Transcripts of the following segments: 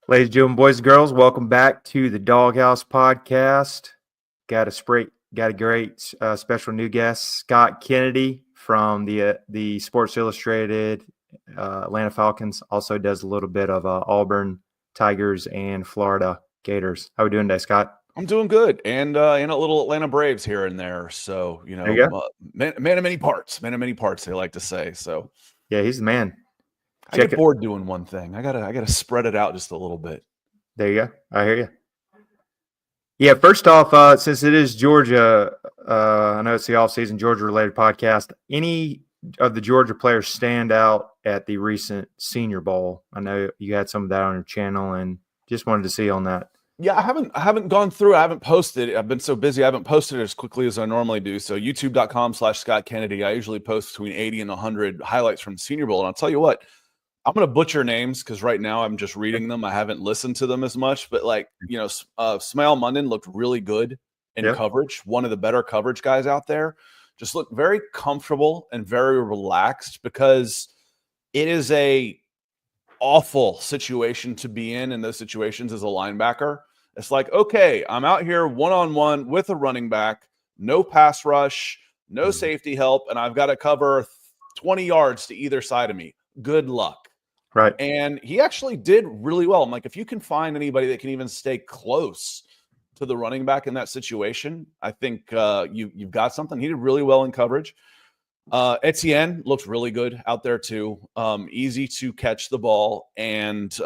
Ladies and gentlemen, boys and girls, welcome back to the Doghouse Podcast. Got a great special new guest, Scott Kennedy from the Sports Illustrated Atlanta Falcons. Also does a little bit of Auburn Tigers and Florida Gators. How are we doing today, Scott? I'm doing good, and a little Atlanta Braves here and there. So There you go. man of many parts. They like to say. So Yeah, he's the man. I get bored doing one thing. I gotta spread it out just a little bit. There you go. I hear you. Yeah, first off, since it is Georgia, I know it's the off-season Georgia-related podcast. Any of the Georgia players stand out at the recent Senior Bowl? I know you had some of that on your channel, and just wanted to see on that. Yeah, I haven't gone through. I haven't posted. I've been so busy. I haven't posted as quickly as I normally do. So YouTube.com/Scott Kennedy. I usually post between 80 and 100 highlights from the Senior Bowl. And I'll tell you what, I'm going to butcher names because right now I'm just reading them. I haven't listened to them as much. But Smail Munden looked really good in coverage. One of the better coverage guys out there. Just looked very comfortable and very relaxed because it is a awful situation to be in those situations as a linebacker. It's like, okay, I'm out here one-on-one with a running back, no pass rush, no safety help, and I've got to cover 20 yards to either side of me. Good luck. Right. And he actually did really well. I'm like, if you can find anybody that can even stay close to the running back in that situation, I think you've got something. He did really well in coverage. Etienne looked really good out there too. Easy to catch the ball and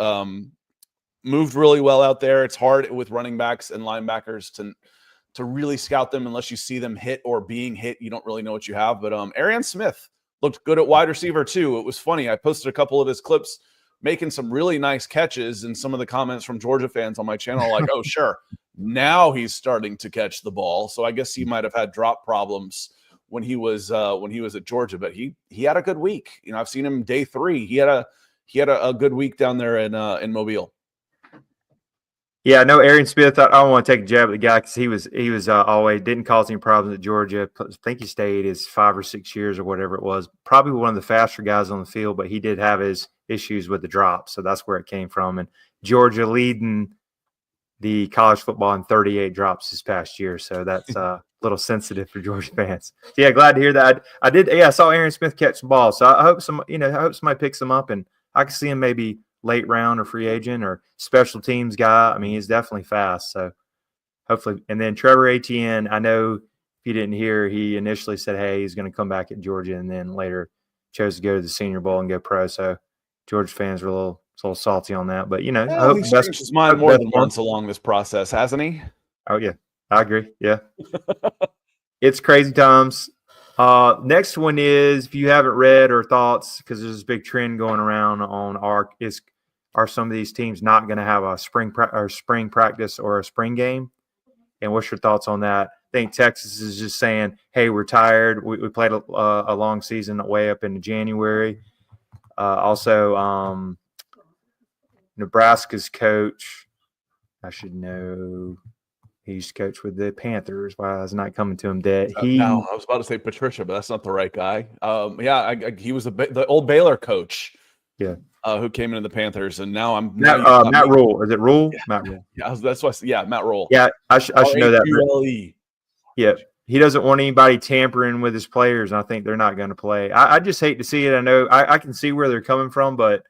moved really well out there. It's hard with running backs and linebackers to really scout them unless you see them hit or being hit. You don't really know what you have. But Arian Smith looked good at wide receiver too. It was funny. I posted a couple of his clips making some really nice catches, and some of the comments from Georgia fans on my channel are like, oh, sure, now he's starting to catch the ball. So I guess he might have had drop problems when he was at Georgia, but he had a good week. You know, I've seen him day 3. He had a good week down there in Mobile. Yeah, I know Arian Smith. I don't want to take a jab at the guy because he was always didn't cause any problems at Georgia. I think he stayed his 5 or 6 years or whatever it was. Probably one of the faster guys on the field, but he did have his issues with the drop, so that's where it came from. And Georgia leading the college football in 38 drops this past year, so that's a little sensitive for Georgia fans. So yeah, glad to hear that. I saw Arian Smith catch the ball, so I hope somebody picks him up, and I can see him maybe late round or free agent or special teams guy. I mean, he's definitely fast, so hopefully. And then Trevor Etienne, I know if you didn't hear, he initially said, hey, he's going to come back at Georgia, and then later chose to go to the Senior Bowl and go pro. So Georgia fans were a little salty on that, but I hope he's changed his mind more than once along this process, hasn't he? Oh yeah, I agree. Yeah, it's crazy times. Next one is, if you haven't read or thoughts, because there's this big trend going around on are some of these teams not going to have a spring practice or a spring game? And what's your thoughts on that? I think Texas is just saying, hey, we're tired. We played a long season way up into January. Also, Nebraska's coach, I should know, he's coached with the Panthers. Why is not coming to him dead? No, I was about to say Patricia, but that's not the right guy. He was the old Baylor coach. Yeah. Who came into the Panthers, and now I'm Matt Rule. Is it Rule? Yeah. Matt Rule. Yeah, that's why. Yeah, Matt Rule. Yeah, I should know that. R-A-U-L-E. Yeah, he doesn't want anybody tampering with his players. And I think they're not going to play. I just hate to see it. I know I can see where they're coming from, but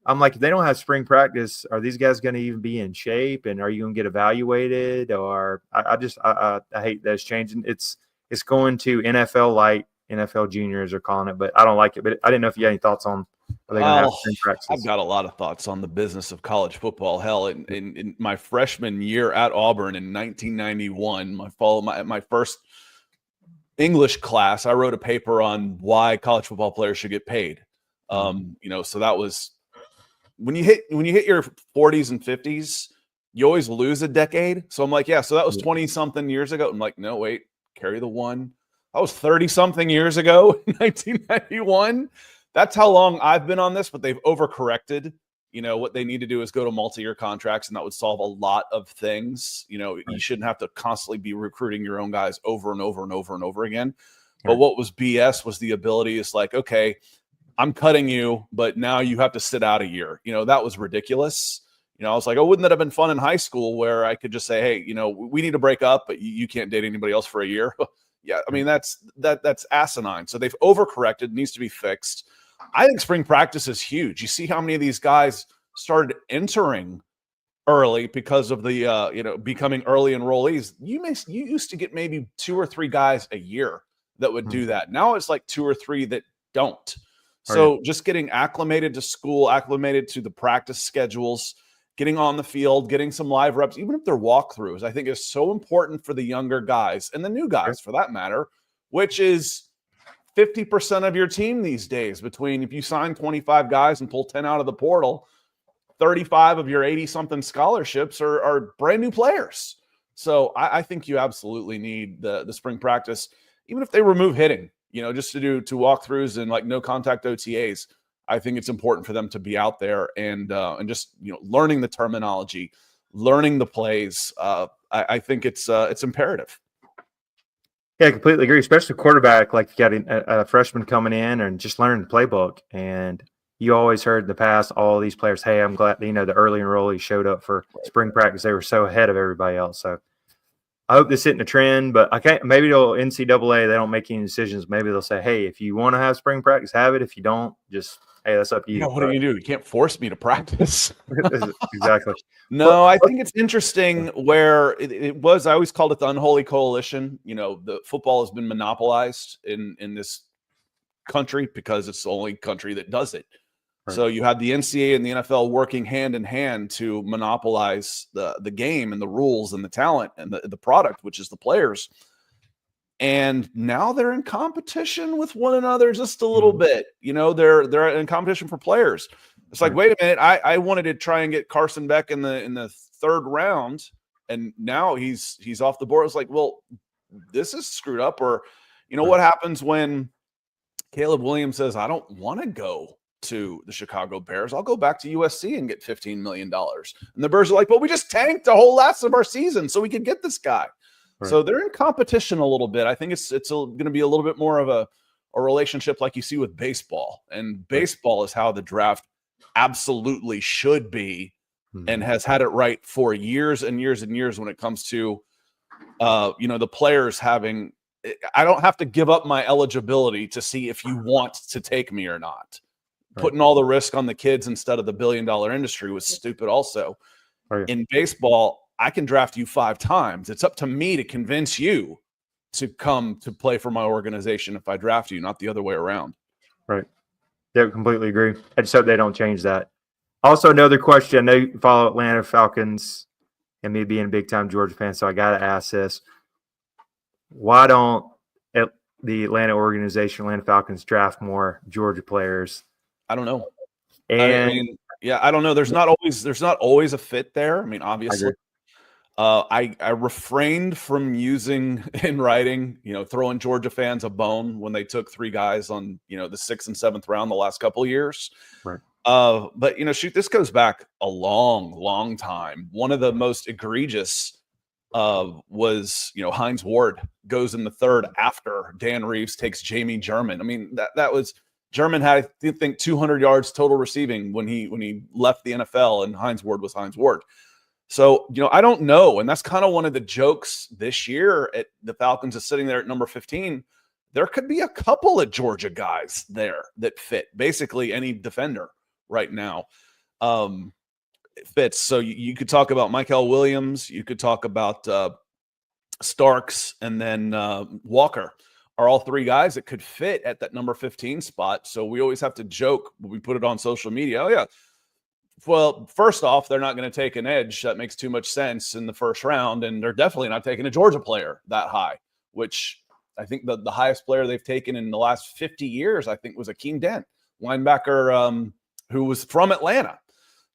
I'm like, if they don't have spring practice, are these guys going to even be in shape? And are you going to get evaluated? Or I hate those changing. It's going to NFL light, NFL juniors are calling it, but I don't like it. But I didn't know if you had any thoughts on. Are they going to have spring practice? I've got a lot of thoughts on the business of college football. Hell, in my freshman year at Auburn in 1991, my first English class, I wrote a paper on why college football players should get paid. So that was when you hit your 40s and 50s, you always lose a decade. So I'm like, yeah, so that was 20 something years ago. I'm like, no, wait, carry the one. That was 30 something years ago in 1991. That's how long I've been on this, but they've overcorrected. What they need to do is go to multi-year contracts, and that would solve a lot of things. You shouldn't have to constantly be recruiting your own guys over and over and over and over again. Right. But what was BS was the ability is like, okay, I'm cutting you, but now you have to sit out a year. That was ridiculous. I was like, oh, wouldn't that have been fun in high school where I could just say, hey, we need to break up, but you can't date anybody else for a year. Yeah, I mean, that's asinine. So they've overcorrected, needs to be fixed. I think spring practice is huge. You see how many of these guys started entering early because of the becoming early enrollees. You used to get maybe 2 or 3 guys a year that would do that. Now it's like 2 or 3 that don't. So just getting acclimated to school, acclimated to the practice schedules, getting on the field, getting some live reps, even if they're walkthroughs, I think is so important for the younger guys and the new guys for that matter, which is 50% of your team these days. Between if you sign 25 guys and pull 10 out of the portal, 35 of your 80-something scholarships are brand new players. So I think you absolutely need the spring practice, even if they remove hitting, just to do walkthroughs and like no contact OTAs. I think it's important for them to be out there and just learning the terminology, learning the plays. I think it's imperative. Yeah, I completely agree. Especially quarterback, like you got a freshman coming in and just learning the playbook. And you always heard in the past all these players, hey, I'm glad the early enrollees showed up for spring practice. They were so ahead of everybody else. So I hope this isn't a trend, but I can't. Maybe they'll NCAA. They don't make any decisions. Maybe they'll say, hey, if you want to have spring practice, have it. If you don't, just hey, that's up to you. Yeah, what do you do? You can't force me to practice. Exactly. No, I think it's interesting where it was. I always called it the unholy coalition. The football has been monopolized in this country because it's the only country that does it. Right. So you had the NCAA and the NFL working hand in hand to monopolize the game and the rules and the talent and the product, which is the players. And now they're in competition with one another just a little bit. They're in competition for players. It's like, wait a minute, I wanted to try and get Carson Beck in the 3rd round, and now he's off the board. It's like, well, this is screwed up. Or, what happens when Caleb Williams says, I don't want to go to the Chicago Bears. I'll go back to USC and get $15 million. And the Bears are like, well, we just tanked the whole last of our season so we could get this guy. Right. So they're in competition a little bit. I think it's going to be a little bit more of a relationship like you see with baseball. And baseball is how the draft absolutely should be and has had it right for years and years and years when it comes to, the players having – I don't have to give up my eligibility to see if you want to take me or not. Putting all the risk on the kids instead of the billion-dollar industry was stupid also. In baseball, I can draft you 5 times. It's up to me to convince you to come to play for my organization if I draft you, not the other way around. Right. Yeah, completely agree. I just hope they don't change that. Also, another question. I know you follow Atlanta Falcons and me being a big-time Georgia fan, so I got to ask this. Why don't the Atlanta organization, Atlanta Falcons, draft more Georgia players? I don't know. And I don't know. There's not always a fit there. I mean, obviously, I refrained from using in writing, throwing Georgia fans a bone when they took 3 guys on, the 6th and 7th round the last couple of years. Right. But this goes back a long, long time. One of the most egregious was, Hines Ward goes in the 3rd after Dan Reeves takes Jamie German. I mean, that was. German had, I think, 200 yards total receiving when he left the NFL, and Hines Ward was Hines Ward. So, I don't know. And that's kind of one of the jokes this year at the Falcons is sitting there at number 15. There could be a couple of Georgia guys there that fit basically any defender right now. It fits. So you could talk about Michael Williams. You could talk about Starks and then Walker. Are all 3 guys that could fit at that number 15 spot. So we always have to joke when we put it on social media. Oh, yeah. Well, first off, they're not going to take an edge. That makes too much sense in the 1st round. And they're definitely not taking a Georgia player that high, which I think the highest player they've taken in the last 50 years, I think, was Akeem Dent, linebacker who was from Atlanta.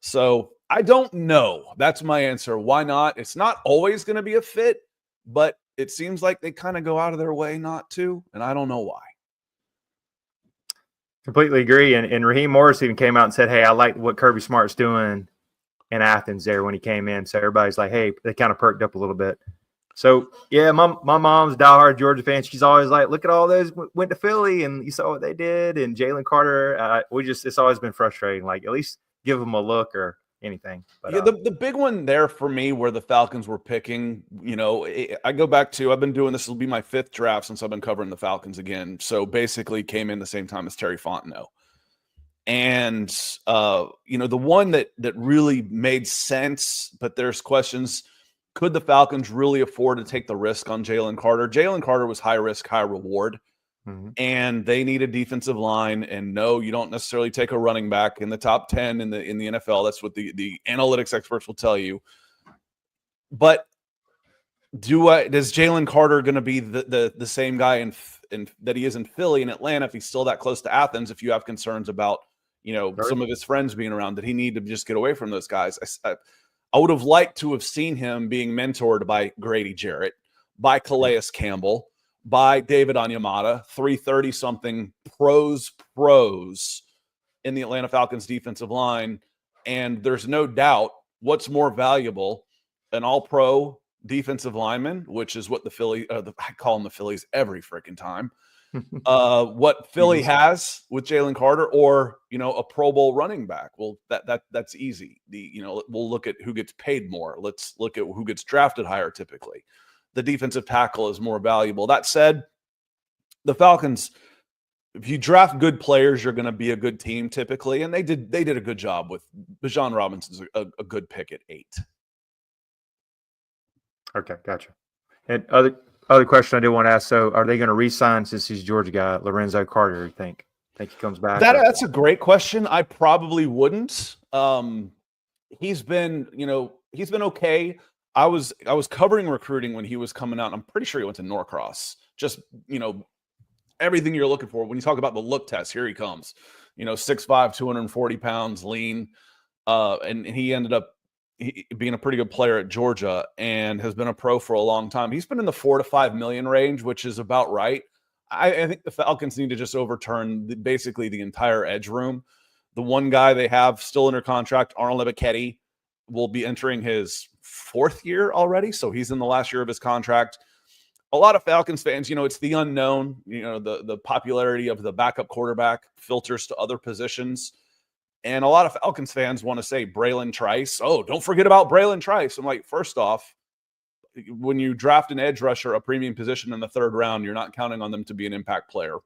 So I don't know. That's my answer. Why not? It's not always going to be a fit, but it seems like they kind of go out of their way not to, and I don't know why. Completely agree. And Raheem Morris even came out and said, hey, I like what Kirby Smart's doing in Athens there when he came in. So everybody's like, hey, they kind of perked up a little bit. So, yeah, my mom's a diehard Georgia fan. She's always like, look at all those went to Philly, and you saw what they did. And Jalen Carter, it's always been frustrating. Like, at least give them a look or anything. But Yeah, the big one there for me where the Falcons were picking, I go back to, I've been doing this, will be my 5th draft since I've been covering the Falcons again. So basically came in the same time as Terry Fontenot. And, the one that really made sense, but there's questions, could the Falcons really afford to take the risk on Jalen Carter? Jalen Carter was high risk, high reward. And they need a defensive line. And no, you don't necessarily take a running back in the top 10 in the NFL. That's what the analytics experts will tell you. But does Jalen Carter going to be the same guy in that he is in Philly and Atlanta if he's still that close to Athens? If you have concerns about some of his friends being around, did he need to just get away from those guys? I would have liked to have seen him being mentored by Grady Jarrett, by Calais Campbell, by David Onyemata, 330-something pros in the Atlanta Falcons defensive line. And there's no doubt what's more valuable, an all-pro defensive lineman, which is what the Philly, I call them the Phillies every freaking time, what Philly has with Jalen Carter, or, a Pro Bowl running back. Well, that's easy. We'll look at who gets paid more. Let's look at who gets drafted higher typically. The defensive tackle is more valuable. That said, the Falcons, if you draft good players, you're going to be a good team typically. And they did a good job with Bijan Robinson's a good pick at 8. Okay, gotcha. And other question I did want to ask, so are they going to re-sign, since he's a Georgia guy, Lorenzo Carter, you think he comes back? That's a great question. I probably wouldn't. He's been okay. I was covering recruiting when he was coming out, and I'm pretty sure he went to Norcross. Just, everything you're looking for. When you talk about the look test, here he comes. 6'5", 240 pounds, lean. And he ended up being a pretty good player at Georgia and has been a pro for a long time. He's been in the $4 to $5 million range, which is about right. I think the Falcons need to just overturn basically the entire edge room. The one guy they have still under contract, Arnold Ebiketie, will be entering his 4th year already, so he's in the last year of his contract. A lot of Falcons fans, it's the unknown. The popularity of the backup quarterback filters to other positions. And a lot of Falcons fans want to say Braylon Trice. Oh, don't forget about Braylon Trice. I'm like, first off, when you draft an edge rusher, a premium position in the 3rd round, you're not counting on them to be an impact player.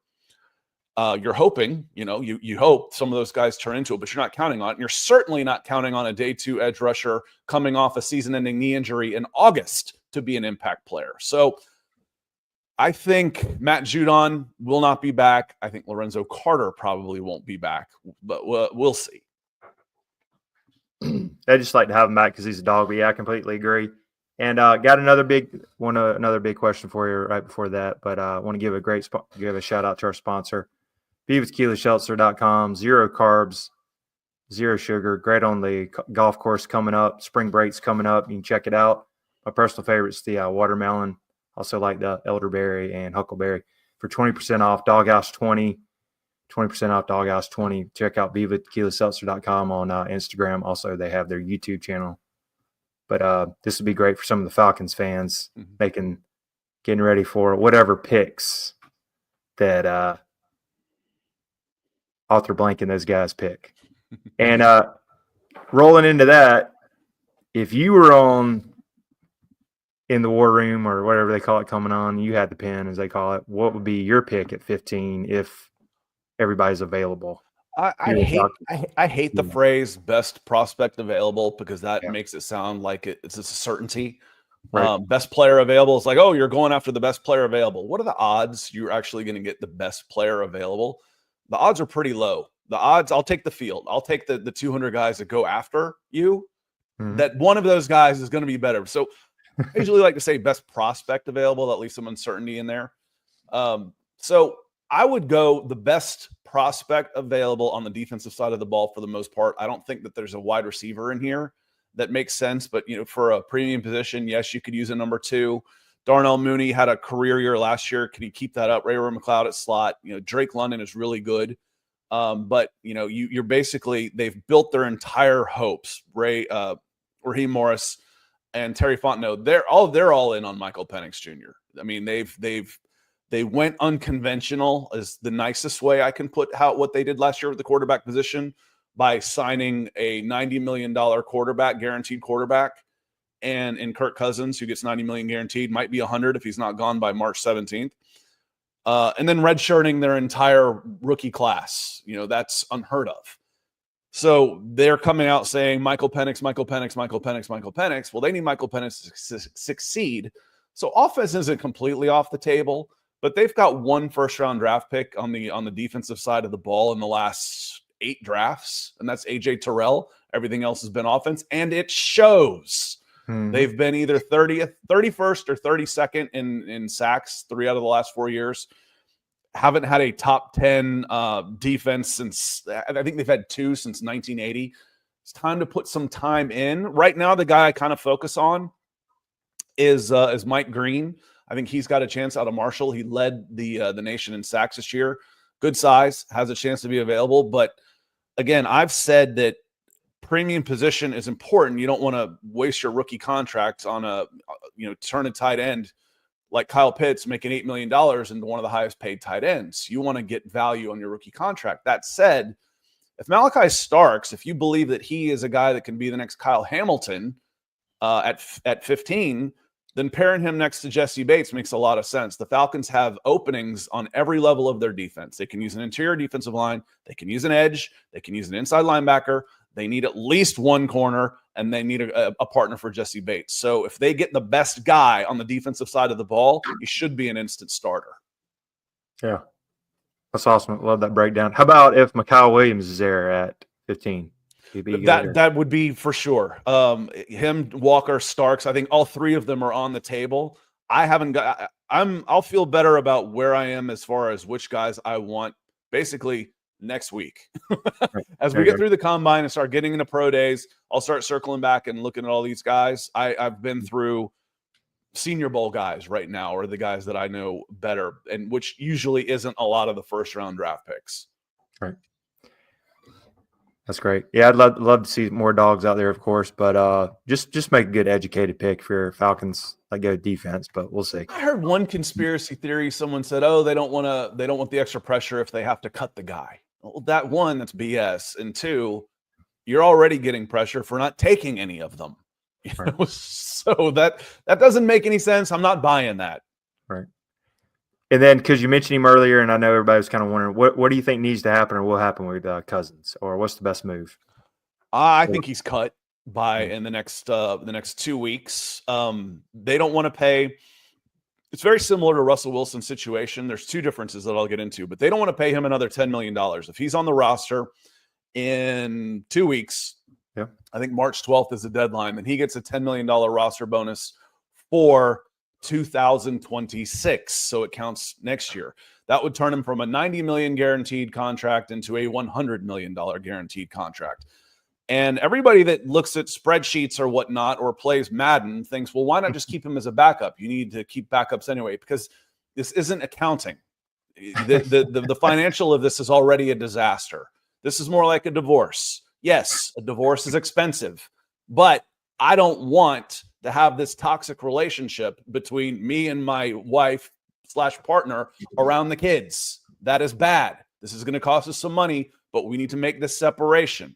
You're hoping, you hope some of those guys turn into it, but you're not counting on it. And you're certainly not counting on a day 2 edge rusher coming off a season-ending knee injury in August to be an impact player. So I think Matt Judon will not be back. I think Lorenzo Carter probably won't be back, but we'll see. I just like to have him back because he's a dog, but yeah, I completely agree. And got another big question for you right before that, but I want to give a shout out to our sponsor, BeWithKeelySheltzer.com. 0 carbs, 0 sugar. Great on the golf course coming up. Spring break's coming up. You can check it out. My personal favorite is the watermelon. Also like the elderberry and huckleberry. For 20% off, Doghouse 20. 20% off Doghouse 20. Check out BeWithKeelySheltzer.com on Instagram. Also, they have their YouTube channel. But this would be great for some of the Falcons fans getting ready for whatever picks that author blank and those guys pick. And rolling into that, if you were in the war room or whatever they call it coming on, you had the pen, as they call it, what would be your pick at 15 if everybody's available? I hate the phrase best prospect available because that makes it sound like it's a certainty. Right. Best player available is like, oh, you're going after the best player available. What are the odds you're actually going to get the best player available? The odds are pretty low. The odds, I'll take the field. I'll take the 200 guys that go after you. That one of those guys is going to be better. So I usually like to say best prospect available. That leaves some uncertainty in there. So I would go the best prospect available on the defensive side of the ball for the most part. I don't think that there's a wide receiver in here that makes sense, but for a premium position, yes, you could use a number 2. Darnell Mooney had a career year last year. Can he keep that up? Ray-Ray McCloud at slot. Drake London is really good. But you're basically, they've built their entire hopes. Raheem Morris and Terry Fontenot, they're all in on Michael Penix Jr. I mean, they went unconventional is the nicest way I can put what they did last year with the quarterback position, by signing a $90 million quarterback, guaranteed quarterback, and in Kirk Cousins, who gets $90 million guaranteed, might be 100 if he's not gone by March 17th. And then redshirting their entire rookie class. That's unheard of. So they're coming out saying Michael Penix. Well, they need Michael Penix to succeed. So offense isn't completely off the table, but they've got one first-round draft pick on the defensive side of the ball in the last 8 drafts, and that's AJ Terrell. Everything else has been offense, and it shows. They've been either 30th, 31st, or 32nd in sacks 3 out of the last 4 years. Haven't had a top 10 defense since, I think they've had 2 since 1980. It's time to put some time in. Right now, the guy I kind of focus on is Mike Green. I think he's got a chance out of Marshall. He led the nation in sacks this year. Good size, has a chance to be available. But again, I've said that premium position is important. You don't want to waste your rookie contract on a turn a tight end like Kyle Pitts making $8 million into one of the highest paid tight ends. You want to get value on your rookie contract. That said, if Malachi Starks, if you believe that he is a guy that can be the next Kyle Hamilton at 15, then pairing him next to Jesse Bates makes a lot of sense. The Falcons have openings on every level of their defense. They can use an interior defensive line. They can use an edge. They can use an inside linebacker. They need at least one corner, and they need a partner for Jesse Bates. So if they get the best guy on the defensive side of the ball, he should be an instant starter. Yeah. That's awesome. Love that breakdown. How about if Mykal Williams is there at 15? That would be for sure. Him, Walker, Starks, I think all 3 of them are on the table. I'll feel better about where I am as far as which guys I want basically next week. As we get through the combine and start getting into pro days, I'll start circling back and looking at all these guys. I've been through Senior Bowl guys right now, or the guys that I know better, and which usually isn't a lot of the first round draft picks. Right. That's great. Yeah, I'd love to see more dogs out there, of course, but just make a good educated pick for your Falcons. I go defense, but we'll see. I heard one conspiracy theory. Someone said, "Oh, they don't want the extra pressure if they have to cut the guy." Well, that's BS. And 2, you're already getting pressure for not taking any of them. Right. So that doesn't make any sense. I'm not buying that. Right. And then, because you mentioned him earlier, and I know everybody was kind of wondering, what do you think needs to happen or will happen with Cousins, or what's the best move? I think he's cut in the next 2 weeks. They don't want to pay. It's very similar to Russell Wilson's situation. There's 2 differences that I'll get into, but they don't want to pay him another $10 million. If he's on the roster in 2 weeks, yeah, I think March 12th is the deadline, then he gets a $10 million roster bonus for 2026. So it counts next year. That would turn him from a $90 million guaranteed contract into a $100 million guaranteed contract. And everybody that looks at spreadsheets or whatnot or plays Madden thinks, well, why not just keep him as a backup? You need to keep backups anyway, because this isn't accounting. The financial of this is already a disaster. This is more like a divorce. Yes, a divorce is expensive, but I don't want to have this toxic relationship between me and my wife/partner around the kids. That is bad. This is going to cost us some money, but we need to make this separation.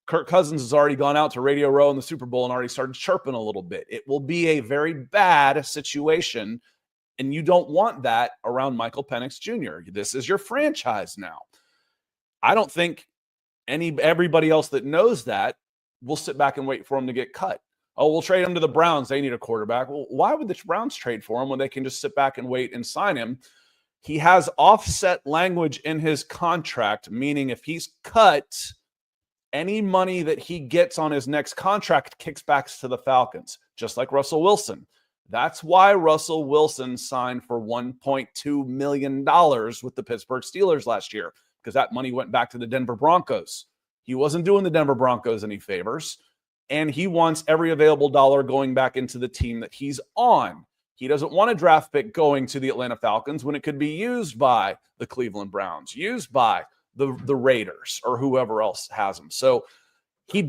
Kirk Cousins has already gone out to Radio Row in the Super Bowl and already started chirping a little bit. It will be a very bad situation, and you don't want that around Michael Penix Jr. This is your franchise now. I don't think everybody else that knows that will sit back and wait for him to get cut. Oh, we'll trade him to the Browns. They need a quarterback. Well, why would the Browns trade for him when they can just sit back and wait and sign him? He has offset language in his contract, meaning if he's cut, any money that he gets on his next contract kicks back to the Falcons, just like Russell Wilson. That's why Russell Wilson signed for $1.2 million with the Pittsburgh Steelers last year, because that money went back to the Denver Broncos. He wasn't doing the Denver Broncos any favors, and he wants every available dollar going back into the team that he's on. He doesn't want a draft pick going to the Atlanta Falcons when it could be used by the Cleveland Browns, used by the Raiders or whoever else has him. So he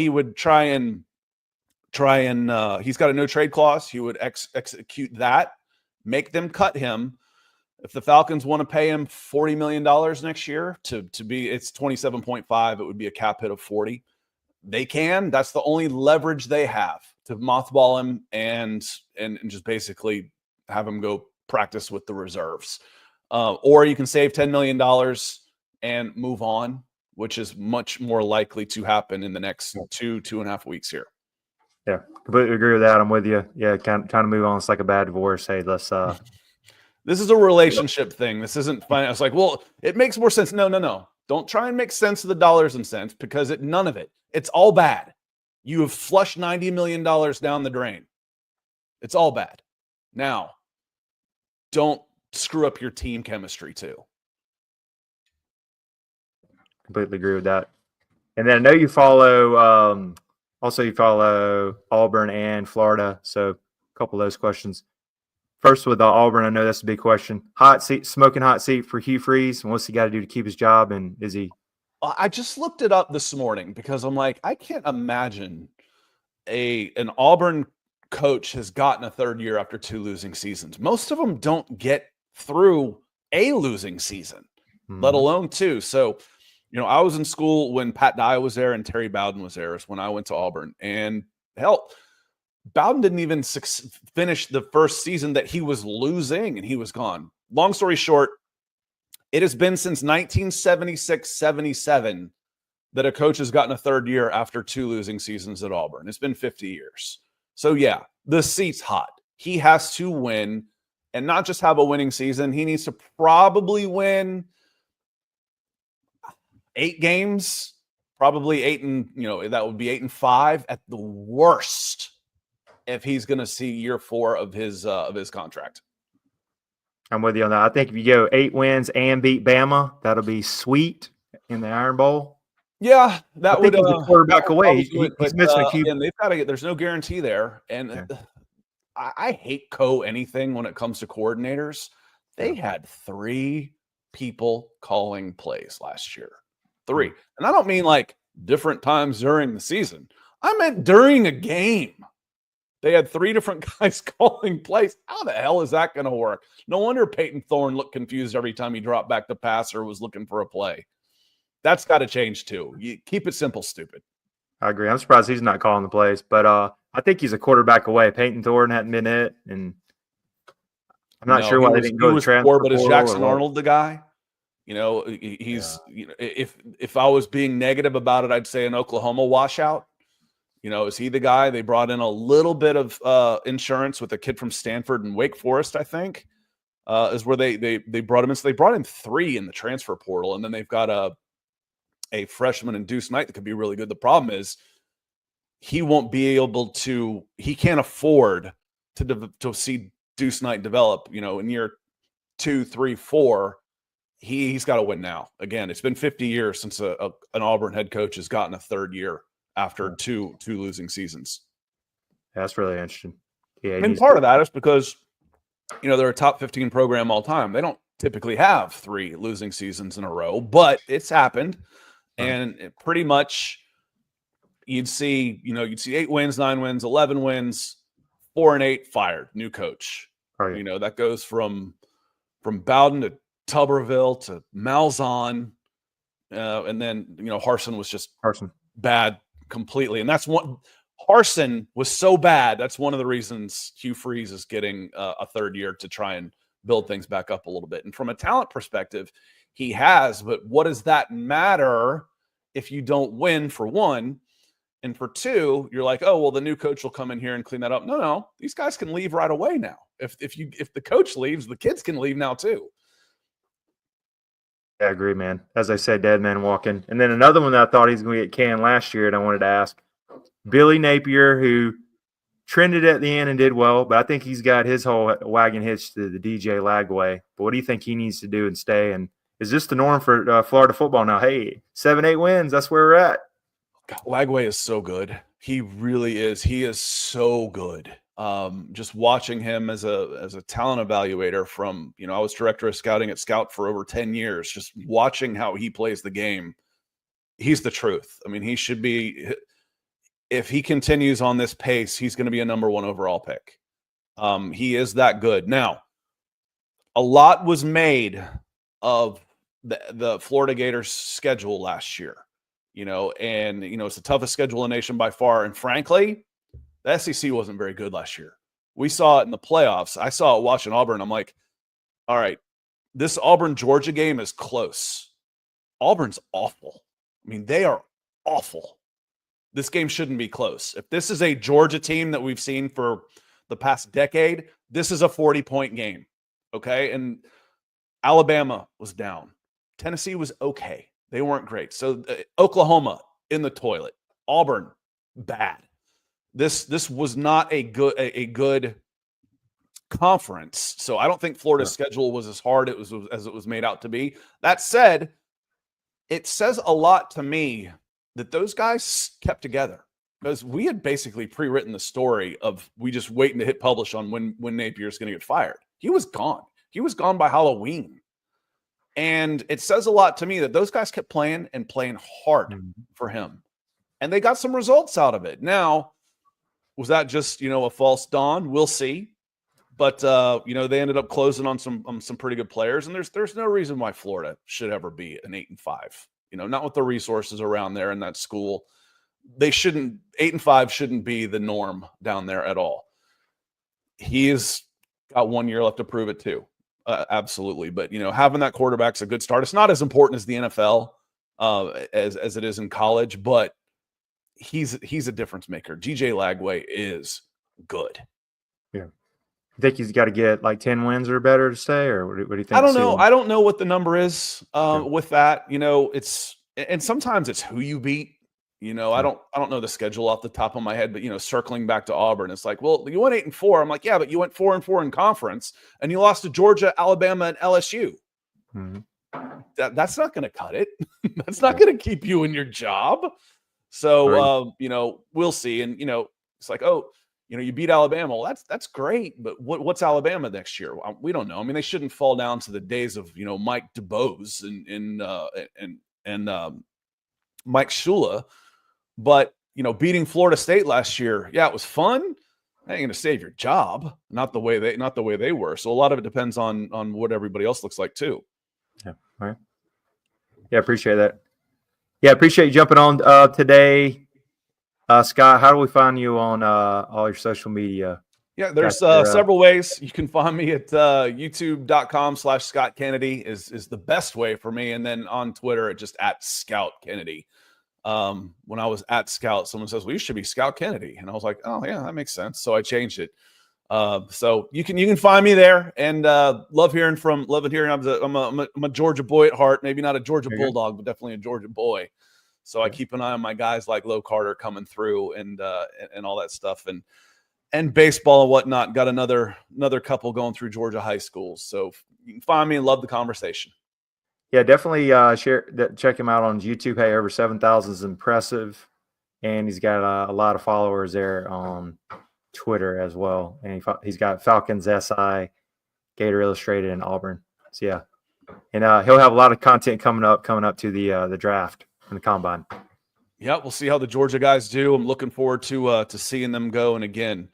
would try and he's got a no trade clause. He would execute that, make them cut him. If the Falcons want to pay him $40 million next year to be, it's 27.5, it would be a cap hit of 40. They can. That's the only leverage they have to mothball him and just basically have him go practice with the reserves. Or you can save $10 million and move on, which is much more likely to happen in the next 2.5 weeks here. Yeah, completely agree with that. I'm with you. Yeah, kind of move on. It's like a bad divorce. Hey, let's This is a relationship thing. This isn't fun. I was like, well, it makes more sense. No. Don't try and make sense of the dollars and cents because none of it. It's all bad. You have flushed $90 million down the drain. It's all bad. Now, don't screw up your team chemistry too. completely agree with that. And then I know you follow also you follow Auburn and Florida. So a couple of those questions. First with Auburn, I know that's a big question. Smoking hot seat for Hugh Freeze. What's he got to do to keep his job? And is he? I just looked it up this morning because I'm like, I can't imagine an Auburn coach has gotten a third year after 2 losing seasons. Most of them don't get through a losing season, let alone 2. So, I was in school when Pat Dye was there and Terry Bowden was there. When I went to Auburn, and hell, Bowden didn't even finish the first season that he was losing, and he was gone. Long story short, it has been since 1976-77 that a coach has gotten a third year after 2 losing seasons at Auburn. It's been 50 years. So, yeah, the seat's hot. He has to win and not just have a winning season. He needs to probably win 8 games, probably 8 and, that would be 8-5 at the worst if he's going to see year 4 of his contract. I'm with you on that. I think if you go 8 wins and beat Bama, that'll be sweet in the Iron Bowl. Yeah, that would. He's a quarterback away. He's missing a few. And they've got to get. There's no guarantee there, and I hate anything when it comes to coordinators. They had 3 people calling plays last year. 3, and I don't mean like different times during the season. I meant during a game. They had 3 different guys calling plays. How the hell is that going to work? No wonder Peyton Thorne looked confused every time he dropped back to pass or was looking for a play. That's got to change too. You keep it simple, stupid. I agree. I'm surprised he's not calling the plays, but I think he's a quarterback away. Peyton Thorne hadn't been it, and I'm not sure why they didn't go to transfer. But is Jackson Arnold the guy? He's. If I was being negative about it, I'd say an Oklahoma washout. Is he the guy? They brought in a little bit of insurance with a kid from Stanford and Wake Forest, I think, is where they brought him in. So they brought in 3 in the transfer portal, and then they've got a freshman in Deuce Knight that could be really good. The problem is he won't be able to. He can't afford to see Deuce Knight develop. In year 2, 3, 4. He's got to win now. Again, it's been 50 years since an Auburn head coach has gotten a third year after two losing seasons. That's really interesting. Yeah, and part of that is because, they're a top 15 program all time. They don't typically have 3 losing seasons in a row, but it's happened. And pretty much you'd see 8 wins, 9 wins, 11 wins, 4-8, fired, new coach. Right. That goes from Bowden to Tuberville to Malzahn. And then, Harsin was just bad completely. And that's Harsin was so bad. That's one of the reasons Hugh Freeze is getting a third year to try and build things back up a little bit. And from a talent perspective, he has, but what does that matter if you don't win, for one? And for 2, you're like, oh, well, the new coach will come in here and clean that up. No, these guys can leave right away now. If the coach leaves, the kids can leave now too. Yeah, I agree, man. As I said, dead man walking. And then another one that I thought he was going to get canned last year, and I wanted to ask Billy Napier, who trended at the end and did well, but I think he's got his whole wagon hitched to the DJ Lagway. But what do you think he needs to do and stay? And is this the norm for Florida football now? Hey, 7-8 wins, that's where we're at. Lagway is so good. He really is. He is so good. Just watching him as a talent evaluator from, I was director of scouting at Scout for over 10 years, just watching how he plays the game. He's the truth. I mean, he should be, if he continues on this pace, he's going to be a number 1 overall pick. He is that good. Now, a lot was made of the Florida Gators schedule last year, and it's the toughest schedule in the nation by far. And frankly, the SEC wasn't very good last year. We saw it in the playoffs. I saw it watching Auburn. I'm like, all right, this Auburn-Georgia game is close. Auburn's awful. I mean, they are awful. This game shouldn't be close. If this is a Georgia team that we've seen for the past decade, this is a 40-point game, okay? And Alabama was down. Tennessee was okay. They weren't great. So Oklahoma in the toilet. Auburn, bad. This was not a good conference. So I don't think Florida's schedule was as hard as it was made out to be. That said, it says a lot to me that those guys kept together, because we had basically pre-written the story of we just waiting to hit publish on when Napier's going to get fired. He was gone. He was gone by Halloween. And it says a lot to me that those guys kept playing and playing hard for him. And they got some results out of it. Now, was that just, a false dawn? We'll see. But, they ended up closing on some pretty good players. And there's no reason why Florida should ever be an 8-5. Not with the resources around there in that school. 8-5 shouldn't be the norm down there at all. He's got 1 year left to prove it too. Absolutely. But, having that quarterback's a good start. It's not as important as the NFL as it is in college, but he's a difference maker. DJ Lagway is good. Yeah. You think he's got to get like 10 wins or better to stay, or what do you think? I don't know. I don't know what the number is with that. And sometimes it's who you beat. I don't know the schedule off the top of my head, but circling back to Auburn, it's like, well, you went 8-4. I'm like, yeah, but you went 4-4 in conference, and you lost to Georgia, Alabama, and LSU. Mm-hmm. That's not going to cut it. That's not going to keep you in your job. So, we'll see. And it's like, oh, you beat Alabama. Well, that's great, but what's Alabama next year? We don't know. I mean, they shouldn't fall down to the days of Mike DuBose and Mike Shula. But, beating Florida State last year, yeah, it was fun. That ain't going to save your job. Not the way they were. So a lot of it depends on what everybody else looks like too. Yeah. All right. Yeah. Appreciate that. Yeah. Appreciate you jumping on today. Scott, how do we find you on all your social media? Yeah, there's several ways. You can find me at youtube.com/Scott Kennedy is the best way for me. And then on Twitter, just at Scout Kennedy. When I was at Scout, someone says, well, you should be Scout Kennedy. And I was like, oh yeah, that makes sense. So I changed it. So you can find me there, and love hearing. I'm a Georgia boy at heart, maybe not a Georgia Bulldog, but definitely a Georgia boy. So I keep an eye on my guys like Low Carter coming through and all that stuff, and baseball and whatnot. Got another couple going through Georgia high schools. So you can find me and love the conversation. Yeah, definitely check him out on YouTube. Hey, over 7,000 is impressive. And he's got a lot of followers there on Twitter as well. And he's got Falcons SI, Gator Illustrated, and Auburn. So yeah. And he'll have a lot of content coming up to the draft and the combine. Yeah, we'll see how the Georgia guys do. I'm looking forward to seeing them go. And again,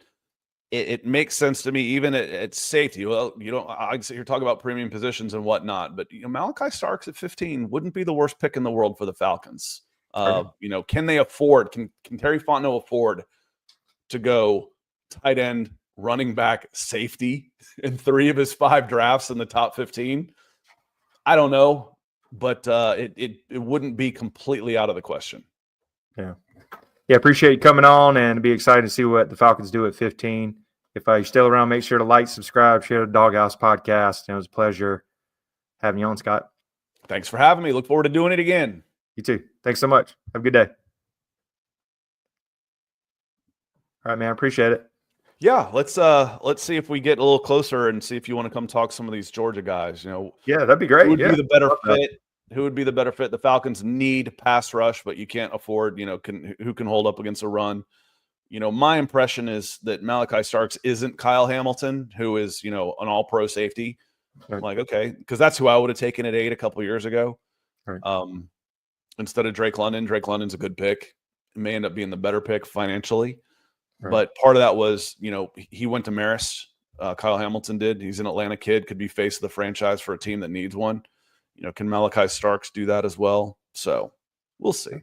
it makes sense to me, even at safety. Well, I sit here talk about premium positions and whatnot, but Malachi Starks at 15 wouldn't be the worst pick in the world for the Falcons. Can they afford? Can Terry Fontenot afford to go tight end, running back, safety in 3 of his 5 drafts in the top 15? I don't know, but it wouldn't be completely out of the question. Yeah. Appreciate you coming on, and be excited to see what the Falcons do at 15. If you're still around, make sure to like, subscribe, share the Doghouse podcast. It was a pleasure having you on, Scott. Thanks for having me. Look forward to doing it again. You too. Thanks so much. Have a good day. All right, man. Appreciate it. Yeah, let's see if we get a little closer and see if you want to come talk some of these Georgia guys. Yeah, that'd be great. Who would be the better fit? Who would be the better fit? The Falcons need pass rush, but you can't afford, who can hold up against a run. My impression is that Malachi Starks isn't Kyle Hamilton, who is, an all-pro safety. Right. I'm like, okay, because that's who I would have taken at 8 a couple of years ago. Right. Instead of Drake London. Drake London's a good pick. It may end up being the better pick financially. Right. But part of that was, he went to Marist, Kyle Hamilton did. He's an Atlanta kid, could be face of the franchise for a team that needs one. Can Malachi Starks do that as well? So we'll see.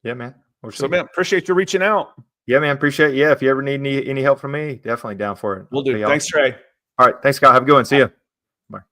Yeah, man. So, man, appreciate you reaching out. Yeah, man. Appreciate it. Yeah, if you ever need any help from me, definitely down for it. We'll do. Thanks, Trey. All right. Thanks, Scott. Have a good one. See you.